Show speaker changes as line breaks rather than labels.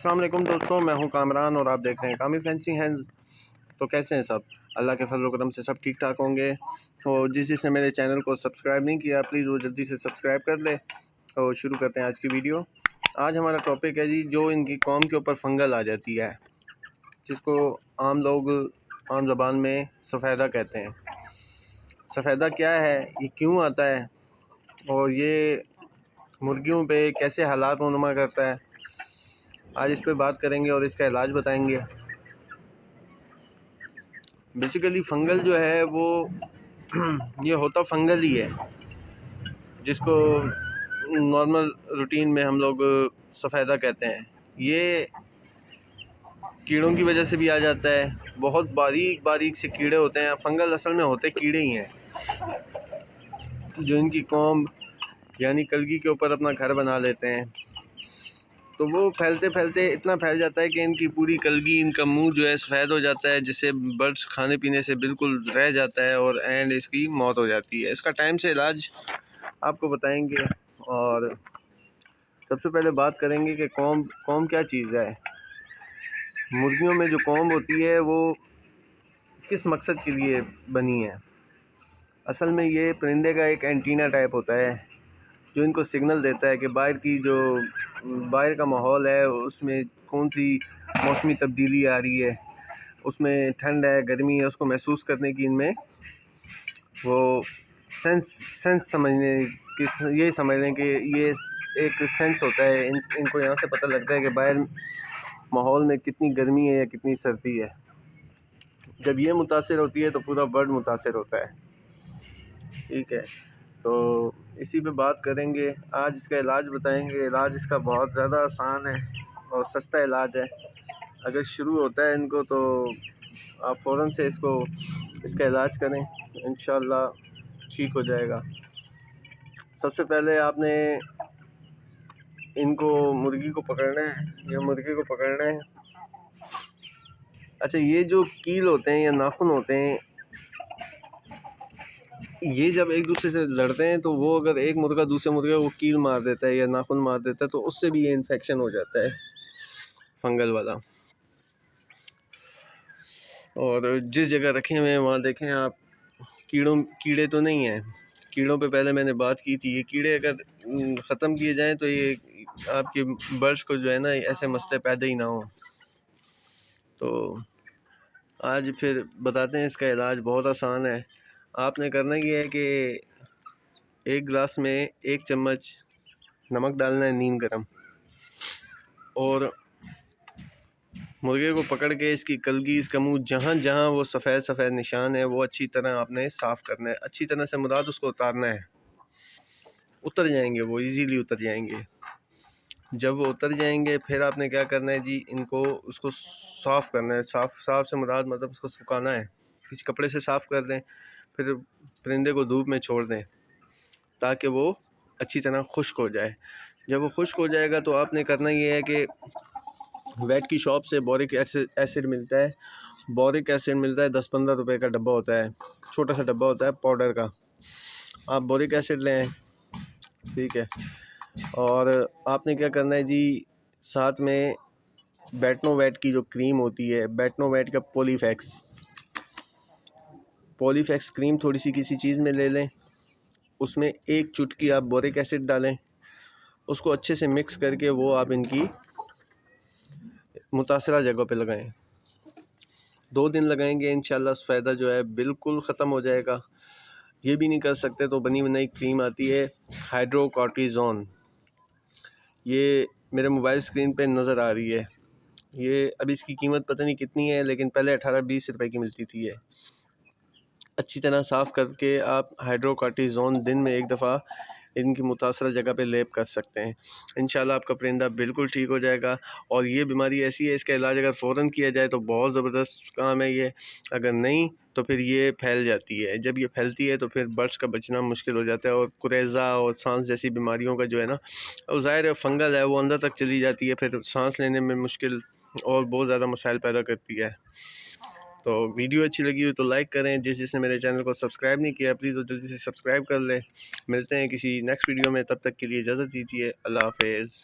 अस्सलाम वालेकुम दोस्तों, मैं हूं कामरान और आप देख रहे हैं कामी फैंसी हैंड्स। तो कैसे हैं सब? अल्लाह के फजल करम से सब ठीक ठाक होंगे। और जिसने मेरे चैनल को सब्सक्राइब नहीं किया प्लीज़ वो जल्दी से सब्सक्राइब कर ले। और शुरू करते हैं आज की वीडियो। आज हमारा टॉपिक है जी, जो इनकी कौम के ऊपर फंगल आ जाती है, जिसको आम लोग आम ज़बान में सफ़ेदा कहते हैं। सफ़ेदा क्या है, ये क्यों आता है और ये मुर्गियों पे कैसे हालात नुमा करता है, आज इस पे बात करेंगे और इसका इलाज बताएंगे। बेसिकली फ़ंगल जो है वो ये होता फंगल ही है, जिसको नॉर्मल रूटीन में हम लोग सफ़ेदा कहते हैं। ये कीड़ों की वजह से भी आ जाता है। बहुत बारीक बारीक से कीड़े होते हैं। फंगल असल में होते कीड़े ही हैं, जो इनकी कौम यानी कलगी के ऊपर अपना घर बना लेते हैं। तो वो फैलते फैलते इतना फैल जाता है कि इनकी पूरी कलगी, इनका मुंह जो है सफ़ेद हो जाता है, जिससे बर्ड्स खाने पीने से बिल्कुल रह जाता है और एंड इसकी मौत हो जाती है। इसका टाइम से इलाज आपको बताएंगे। और सबसे पहले बात करेंगे कि कौम क्या चीज़ है। मुर्गियों में जो कौम होती है वो किस मकसद के लिए बनी है। असल में ये परिंदे का एक एंटीना टाइप होता है, जो इनको सिग्नल देता है कि बाहर का माहौल है, उसमें कौन सी मौसमी तब्दीली आ रही है, उसमें ठंड है, गर्मी है। उसको महसूस करने की इनमें वो सेंस समझने की, ये समझ लें कि ये एक सेंस होता है। इनको यहाँ से पता लगता है कि बाहर माहौल में कितनी गर्मी है या कितनी सर्दी है। जब ये मुतासिर होती है तो पूरा बर्ड मुतासिर होता है। ठीक है, तो इसी पे बात करेंगे। आज इसका इलाज बताएंगे। इलाज इसका बहुत ज़्यादा आसान है और सस्ता इलाज है। अगर शुरू होता है इनको तो आप फ़ौरन से इसका इलाज करें, इंशाल्लाह ठीक हो जाएगा। सबसे पहले आपने इनको मुर्गी को पकड़ना है या मुर्गी को पकड़ना है। अच्छा, ये जो कील होते हैं या नाखून होते हैं, ये जब एक दूसरे से लड़ते हैं तो वो अगर एक मुर्गा दूसरे मुर्गे को कील मार देता है या नाखून मार देता है तो उससे भी ये इन्फेक्शन हो जाता है, फंगल वाला। और जिस जगह रखे हुए हैं वहाँ देखें आप, कीड़े तो नहीं हैं। कीड़ों पे पहले मैंने बात की थी। ये कीड़े अगर ख़त्म किए जाएं तो ये आपके बर्ड्स को जो है ना ऐसे मसले पैदा ही ना हो। तो आज फिर बताते हैं। इसका इलाज बहुत आसान है। आपने करना ये है कि एक गिलास में 1 चम्मच नमक डालना है, नीम गर्म, और मुर्गे को पकड़ के इसकी कलगी, इसका मुंह, जहाँ जहाँ वो सफ़ेद सफ़ेद निशान है वो अच्छी तरह आपने साफ़ करना है। अच्छी तरह से मुराद उसको उतारना है। उतर जाएंगे वो, इजीली उतर जाएंगे। जब वो उतर जाएंगे फिर आपने क्या करना है जी, उसको साफ़ करना है। साफ़ से मुराद मतलब उसको सुखाना है, किसी कपड़े से साफ़ कर दें। फिर परिंदे को धूप में छोड़ दें ताकि वो अच्छी तरह खुश्क हो जाए। जब वो खुश्क हो जाएगा तो आपने करना ये है कि वेट की शॉप से बोरिक एसिड मिलता है। बोरिक एसिड मिलता है, 10-15 रुपए का डब्बा होता है, छोटा सा डब्बा होता है पाउडर का। आप बोरिक एसिड लें, ठीक है। और आपने क्या करना है जी, साथ में बेटनोवेट की जो क्रीम होती है, बेटनोवेट का पॉलीफैक्स क्रीम थोड़ी सी किसी चीज़ में ले लें। उसमें 1 चुटकी आप बोरिक एसिड डालें, उसको अच्छे से मिक्स करके वो आप इनकी मुतासरा जगह पे लगाएं। 2 दिन लगाएंगे, इंशाल्लाह फ़ायदा जो है बिल्कुल ख़त्म हो जाएगा। ये भी नहीं कर सकते तो बनी बनाई क्रीम आती है हाइड्रोकॉर्टिज़ोन, ये मेरे मोबाइल स्क्रीन पे नज़र आ रही है। ये अभी इसकी कीमत पता नहीं कितनी है, लेकिन पहले 18-20 रुपए की मिलती थी। ये अच्छी तरह साफ़ करके आप हाइड्रोकॉर्टिज़ोन दिन में 1 दफ़ा इनकी मुतासरा जगह पे लेप कर सकते हैं। इंशाल्लाह आपका परिंदा बिल्कुल ठीक हो जाएगा। और ये बीमारी ऐसी है, इसका इलाज अगर फ़ौरन किया जाए तो बहुत ज़बरदस्त काम है ये। अगर नहीं तो फिर ये फैल जाती है। जब ये फैलती है तो फिर बर्ड्स का बचना मुश्किल हो जाता है। और कुरेज़ा और सांस जैसी बीमारियों का जो है ना, वो ज़ाहिर है फंगल है, वो अंदर तक चली जाती है, फिर सांस लेने में मुश्किल और बहुत ज़्यादा मसाइल पैदा करती है। तो वीडियो अच्छी लगी हो तो लाइक करें। जिसने मेरे चैनल को सब्सक्राइब नहीं किया प्लीज़ वो जल्दी से सब्सक्राइब कर लें। मिलते हैं किसी नेक्स्ट वीडियो में, तब तक के लिए इजाज़त दीजिए। अल्लाह हाफिज़।